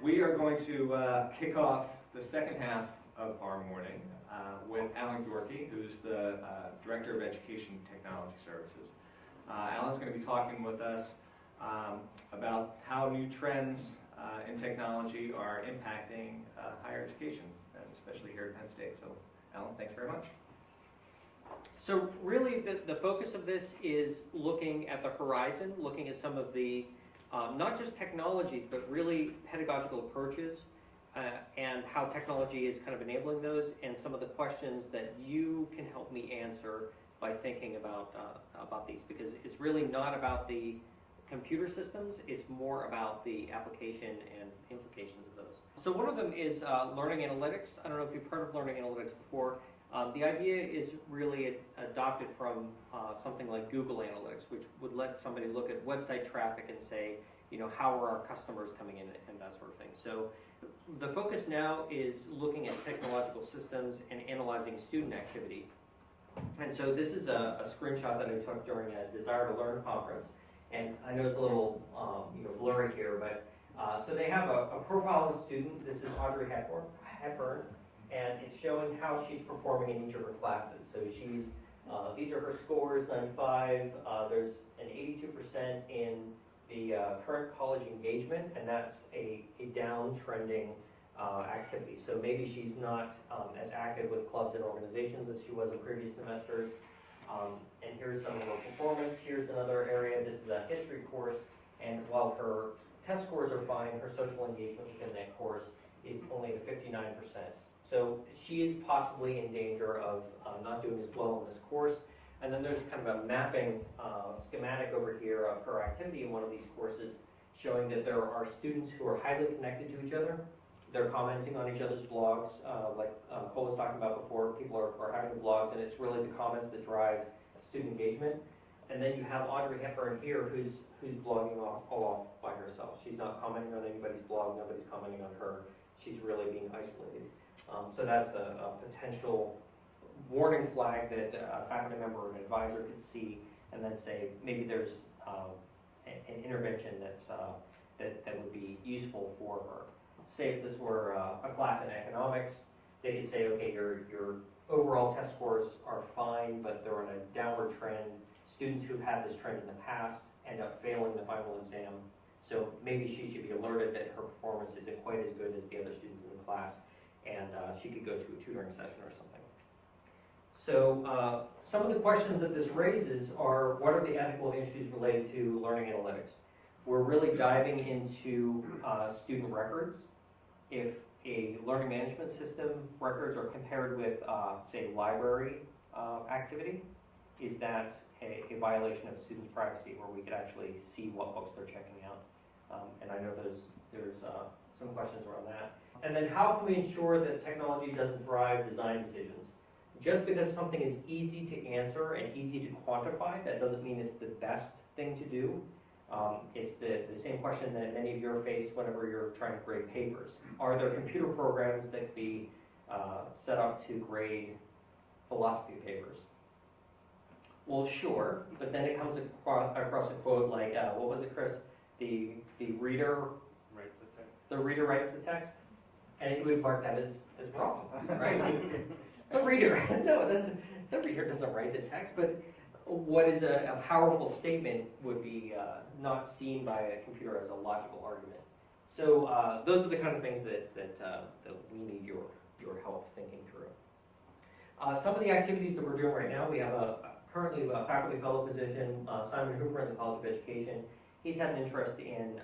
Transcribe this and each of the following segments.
We are going to kick off the second half of our morning with Allan Gyorke, who's the Director of Education Technology Services. Allan's going to be talking with us about how new trends in technology are impacting higher education, and especially here at Penn State. So, Allan, thanks very much. So really, the focus of this is looking at the horizon, looking at some of the, not just technologies, but really pedagogical approaches, and how technology is kind of enabling those, and some of the questions that you can help me answer by thinking about these, because it's really not about the computer systems, it's more about the application and implications of those. So one of them is learning analytics. I don't know if you've heard of learning analytics before. The idea is really adopted from something like Google Analytics, which would let somebody look at website traffic and say, you know, how are our customers coming in and that sort of thing. So the focus now is looking at technological systems and analyzing student activity. And so this is a screenshot that I took during a Desire to Learn conference. And I know it's a little blurry here, but so they have a profile of a student. This is Audrey Hepburn. And it's showing how she's performing in each of her classes. So she's, these are her scores, 95. There's an 82% in the current college engagement, and that's a downtrending activity. So maybe she's not as active with clubs and organizations as she was in previous semesters. And here's some of her performance. Here's another area. This is a history course, and while her test scores are fine, her social engagement within that course is only at 59%. So she is possibly in danger of not doing as well in this course. And then there's kind of a mapping schematic over here of her activity in one of these courses, showing that there are students who are highly connected to each other. They're commenting on each other's blogs, like Cole was talking about before. People are having blogs, and it's really the comments that drive student engagement. And then you have Audrey Hepburn here, who's blogging all by herself. She's not commenting on anybody's blog. Nobody's commenting on her. She's really being isolated. So that's a potential warning flag that a faculty member or an advisor could see, and then say maybe there's an intervention that would be useful for her. Say if this were a class in economics, they could say, okay, your overall test scores are fine, but they're on a downward trend. Students who've had this trend in the past end up failing the final exam, so maybe she should be alerted that her performance isn't quite as good as the other students in the class, and she could go to a tutoring session or something. So some of the questions that this raises are, what are the ethical issues related to learning analytics? We're really diving into student records. If a learning management system records are compared with, say, library activity, is that a violation of students' privacy, where we could actually see what books they're checking out? And I know there's some questions around that. And then how can we ensure that technology doesn't drive design decisions? Just because something is easy to answer and easy to quantify, that doesn't mean it's the best thing to do. It's the same question that many of you are faced whenever you're trying to grade papers. Are there computer programs that can be set up to grade philosophy papers? Well, sure, but then it comes across a quote like, what was it, Chris? The reader writes the text. The reader writes the text, and it would mark that as wrong, right? The reader, no, the reader doesn't write the text, but what is a powerful statement would be not seen by a computer as a logical argument. So those are the kind of things that we need your help thinking through. Some of the activities that we're doing right now, we have currently a faculty fellow position, Simon Hooper in the College of Education. He's had an interest in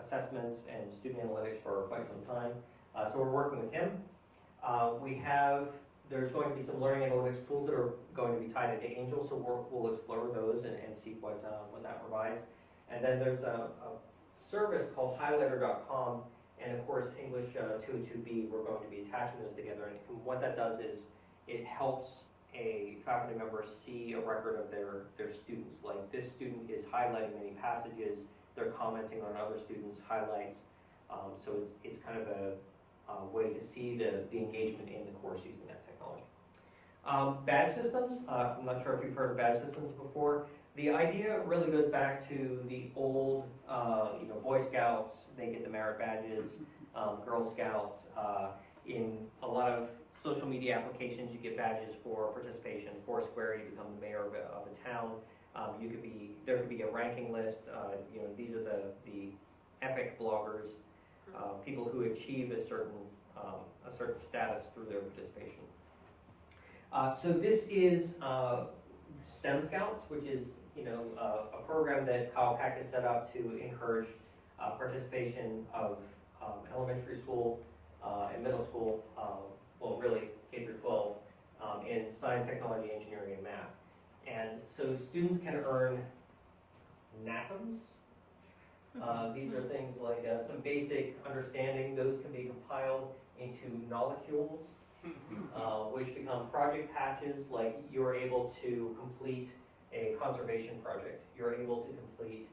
assessments and student analytics for quite some time, so we're working with him. There's going to be some learning analytics tools that are going to be tied into Angel, so we'll explore those and see what that provides. And then there's a service called highlighter.com, and of course English 202B, we're going to be attaching those together. And what that does is it helps a faculty member see a record of their students. Like, this student is highlighting many passages, they're commenting on other students' highlights. So it's kind of a way to see the engagement in the course using that technology. Badge systems, I'm not sure if you've heard of badge systems before. The idea really goes back to the old, Boy Scouts. They get the merit badges. Girl Scouts. In a lot of social media applications, you get badges for participation. Foursquare, you become the mayor of a town. There could be a ranking list. These are the epic bloggers, people who achieve a certain status through their participation. So this is STEM Scouts, which is a program that Kyle Pack has set up to encourage participation of elementary school and middle school, really K through 12, in science, technology, engineering, and math. And so students can earn NATMs. These are things like some basic understanding. Those can be compiled into molecules, which become project patches. Like you're able to complete a conservation project. You're able to complete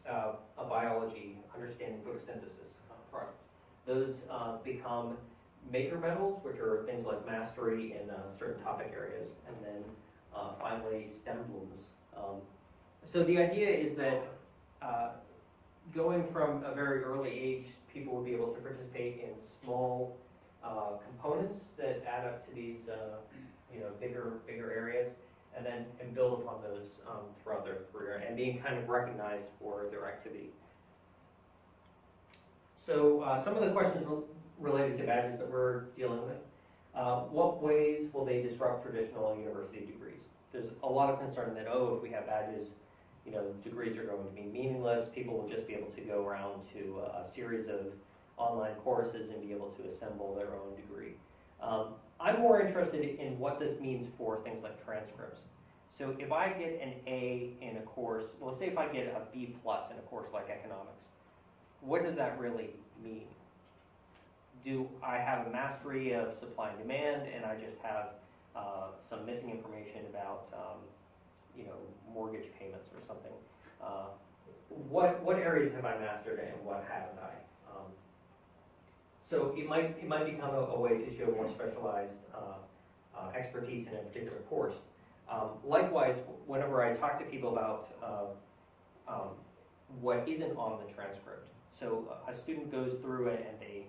a biology understanding photosynthesis project. Those become maker medals, which are things like mastery in certain topic areas, and then finally STEM blooms. So the idea is that going from a very early age, people would be able to participate in small components that add up to these bigger areas, and build upon those throughout their career, and being kind of recognized for their activity. So some of the questions related to badges that we're dealing with. What ways will they disrupt traditional university degrees? There's a lot of concern that, if we have badges, degrees are going to be meaningless. People will just be able to go around to a series of online courses and be able to assemble their own degree. I'm more interested in what this means for things like transcripts. So if I get an A in a course, well, say if I get a B+ in a course like economics, what does that really mean? Do I have a mastery of supply and demand, and I just have some missing information about mortgage payments or something? What areas have I mastered and what haven't I? So it might become a way to show more specialized expertise in a particular course. Likewise, whenever I talk to people about what isn't on the transcript, so a student goes through it and they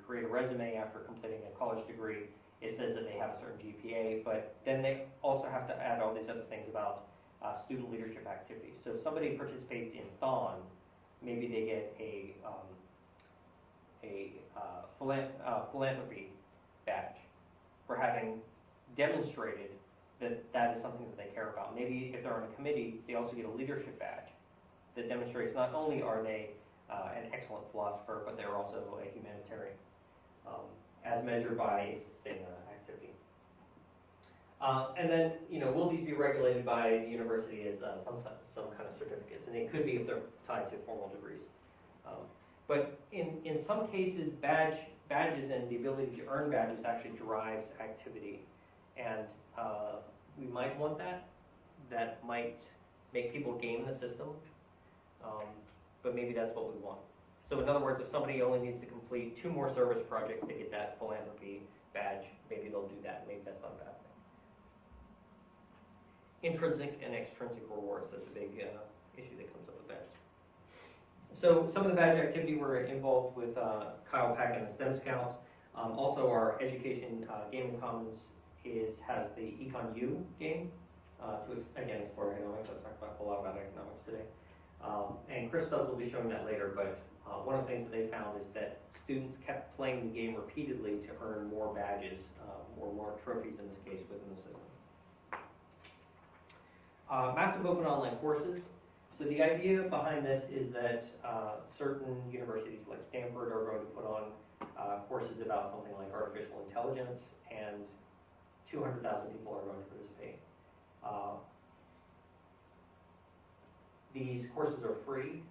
create a resume after completing a college degree. It says that they have a certain GPA, but then they also have to add all these other things about student leadership activities. So if somebody participates in THON, maybe they get a philanthropy badge for having demonstrated that is something that they care about. Maybe if they're on a committee, they also get a leadership badge that demonstrates not only are they an excellent philosopher, but they're also a humanitarian, as measured by a sustained activity. And then, will these be regulated by the university as some kind of certificates? And it could be if they're tied to formal degrees. But in some cases, badges and the ability to earn badges actually drives activity. And we might want that. That might make people game the system. But maybe that's what we want. So in other words, if somebody only needs to complete 2 more service projects to get that philanthropy badge, maybe they'll do that. Maybe that's not a bad thing. Intrinsic and extrinsic rewards, that's a big issue that comes up with badges. So some of the badge activity we're involved with Kyle Pack and the STEM Scouts. Also our education gaming commons has the Econ U game to again explore economics. I've talked a lot about economics today. And Chris Stubbs will be showing that later, but one of the things that they found is that students kept playing the game repeatedly to earn more badges, or more trophies in this case, within the system. Massive open online courses. So the idea behind this is that certain universities like Stanford are going to put on courses about something like artificial intelligence, and 200,000 people are going to participate. These courses are free.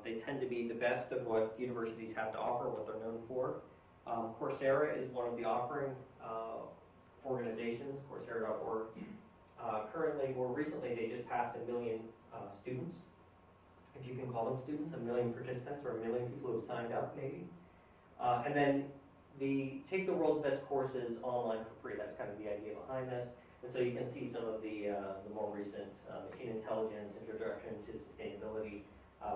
They tend to be the best of what universities have to offer, what they're known for. Coursera is one of the offering organizations, Coursera.org. Currently, more recently, they just passed 1 million students, if you can call them students, 1 million participants, or 1 million people who have signed up, maybe. And then take the world's best courses online for free. That's kind of the idea behind this. And so you can see some of the more recent machine intelligence, introduction to sustainability,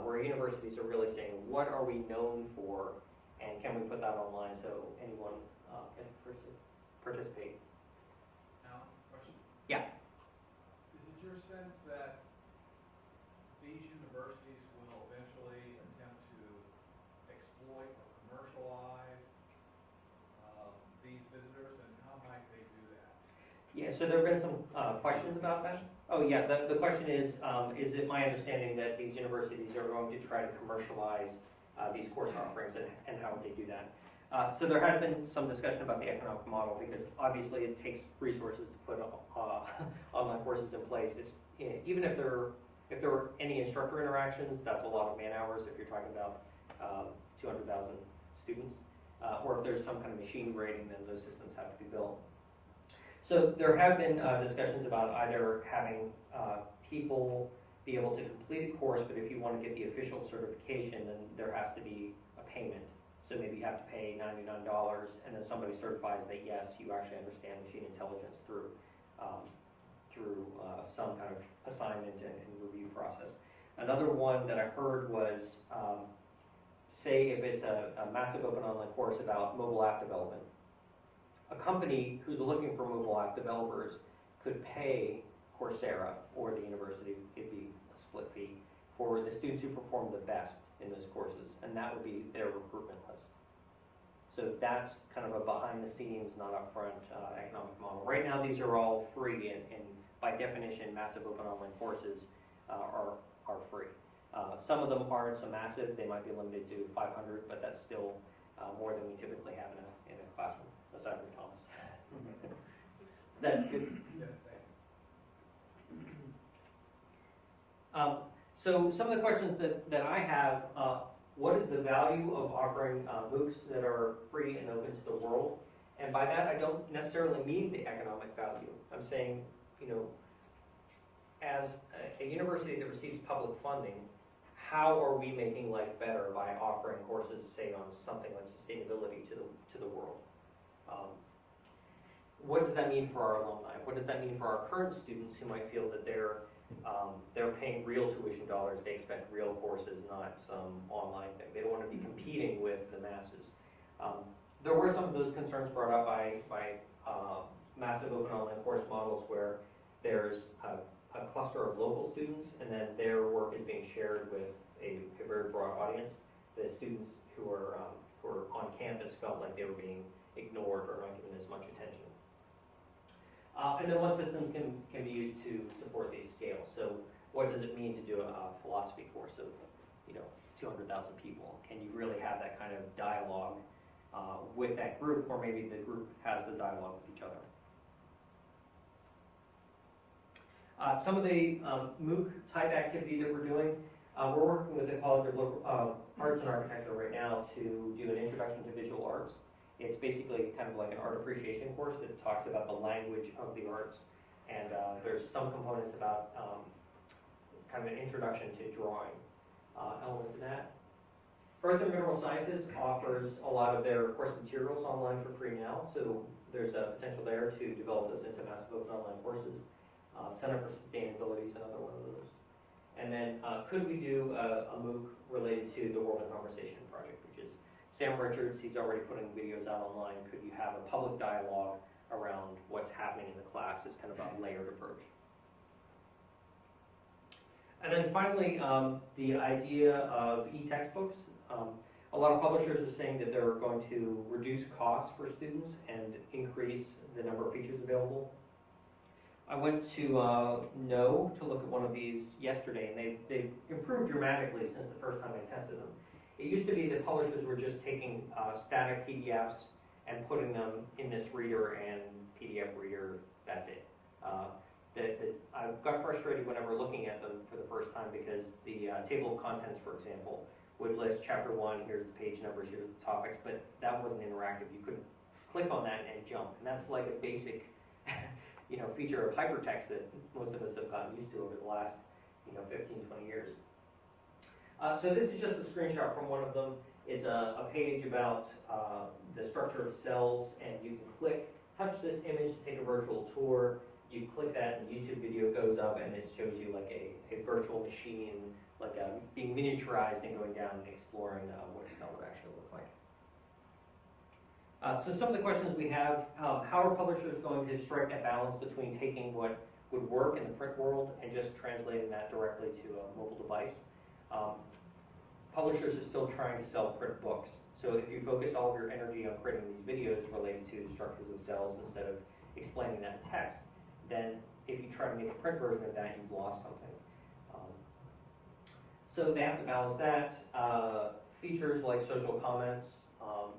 where universities are really saying, what are we known for, and can we put that online so anyone can participate? Alan, question? Yeah. Is it your sense that these universities will eventually attempt to exploit or commercialize these visitors, and how might they do that? Yeah, so there have been some questions about that. Oh, yeah, the question is it my understanding that these universities are going to try to commercialize these course offerings, and how would they do that? So there has been some discussion about the economic model, because obviously it takes resources to put online courses in place. Even if there were any instructor interactions, that's a lot of man hours if you're talking about 200,000 students. Or if there's some kind of machine grading, then those systems have to be built. So there have been discussions about either having people be able to complete a course, but if you want to get the official certification, then there has to be a payment. So maybe you have to pay $99, and then somebody certifies that yes, you actually understand machine intelligence through some kind of assignment and review process. Another one that I heard was, say if it's a massive open online course about mobile app development, a company who's looking for mobile app developers could pay Coursera or the university, it'd be a split fee, for the students who perform the best in those courses, and that would be their recruitment list. So that's kind of a behind the scenes, not upfront economic model. Right now these are all free, and by definition massive open online courses are free. Some of them aren't so massive, they might be limited to 500, but that's still more than we typically have in a classroom, aside from Thomas. Is that good? Yes, thank you. So some of the questions that I have, what is the value of offering MOOCs that are free and open to the world? And by that I don't necessarily mean the economic value. I'm saying, as a university that receives public funding, how are we making life better by offering courses, say, on something like sustainability to the world? What does that mean for our alumni? What does that mean for our current students who might feel that they're paying real tuition dollars? They expect real courses, not some online thing. They don't want to be competing with the masses. There were some of those concerns brought up by massive open online course models where there's a cluster of local students, and then their work is being shared with a very broad audience. The students who are on campus felt like they were being ignored or not given as much attention. And then what systems can be used to support these scales? So what does it mean to do a philosophy course of 200,000 people? Can you really have that kind of dialogue with that group, or maybe the group has the dialogue with each other? Some of the MOOC type activity that we're doing, we're working with the College of Arts and Architecture right now to do an introduction to visual arts. It's basically kind of like an art appreciation course that talks about the language of the arts, and there's some components about kind of an introduction to drawing elements of that. Earth and Mineral Sciences offers a lot of their course materials online for free now, so there's a potential there to develop those into massive open online courses. Center for Sustainability is another one of those. And then could we do a MOOC related to the World in Conversation project, which is Sam Richards, he's already putting videos out online. Could you have a public dialogue around what's happening in the class as kind of a layered approach? And then finally, the idea of e-textbooks. A lot of publishers are saying that they're going to reduce costs for students and increase the number of features available. I went to Know to look at one of these yesterday, and they've improved dramatically since the first time I tested them. It used to be that publishers were just taking static PDFs and putting them in this reader and PDF reader, that's it. I got frustrated whenever looking at them for the first time, because the table of contents, for example, would list chapter 1, here's the page numbers, here's the topics, but that wasn't interactive. You couldn't click on that and jump, and that's like a basic feature of hypertext that most of us have gotten used to over the last 15, 20 years. So this is just a screenshot from one of them. It's a page about the structure of cells, and you can touch this image to take a virtual tour. you click that and the YouTube video goes up and it shows you like a virtual machine, like being miniaturized and going down and exploring what a cell would actually look like. So some of the questions we have, how are publishers going to strike that balance between taking what would work in the print world and just translating that directly to a mobile device? Publishers are still trying to sell print books. So if you focus all of your energy on creating these videos related to structures of cells instead of explaining that in text, then if you try to make a print version of that, you've lost something. So they have to balance that. Features like social comments,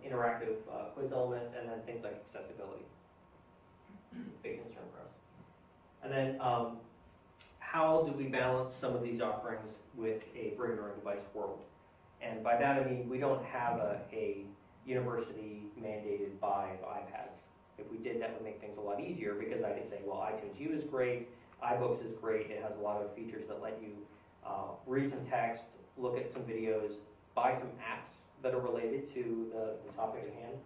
interactive quiz elements, and then things like accessibility. Big concern for us. And then how do we balance some of these offerings with a bring your own device world? And by that I mean we don't have a university mandated buy of iPads. If we did, that would make things a lot easier because I could say, well, iTunes U is great, iBooks is great, it has a lot of features that let you read some text, look at some videos, buy some apps that are related to the topic at hand.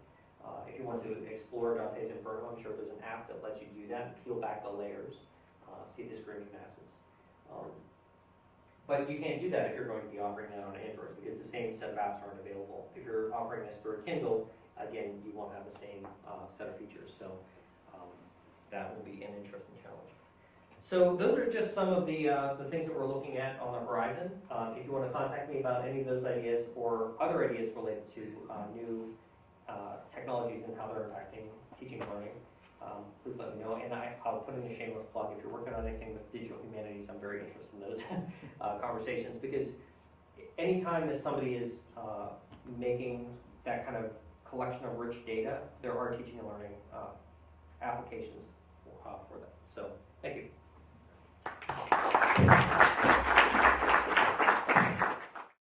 If you want to explore Dante's Inferno, I'm sure there's an app that lets you do that, peel back the layers, see the screaming masses. But you can't do that if you're going to be offering that on Android because the same set of apps aren't available. If you're offering this through a Kindle, again, you won't have the same set of features. So that will be an interesting challenge. So those are just some of the things that we're looking at on the horizon. If you want to contact me about any of those ideas or other ideas related to new technologies and how they're impacting teaching and learning, please let me know. And I'll put in a shameless plug. If you're working on anything with digital humanities, I'm very interested in those conversations because anytime that somebody is making that kind of collection of rich data, there are teaching and learning applications for that. So, thank you.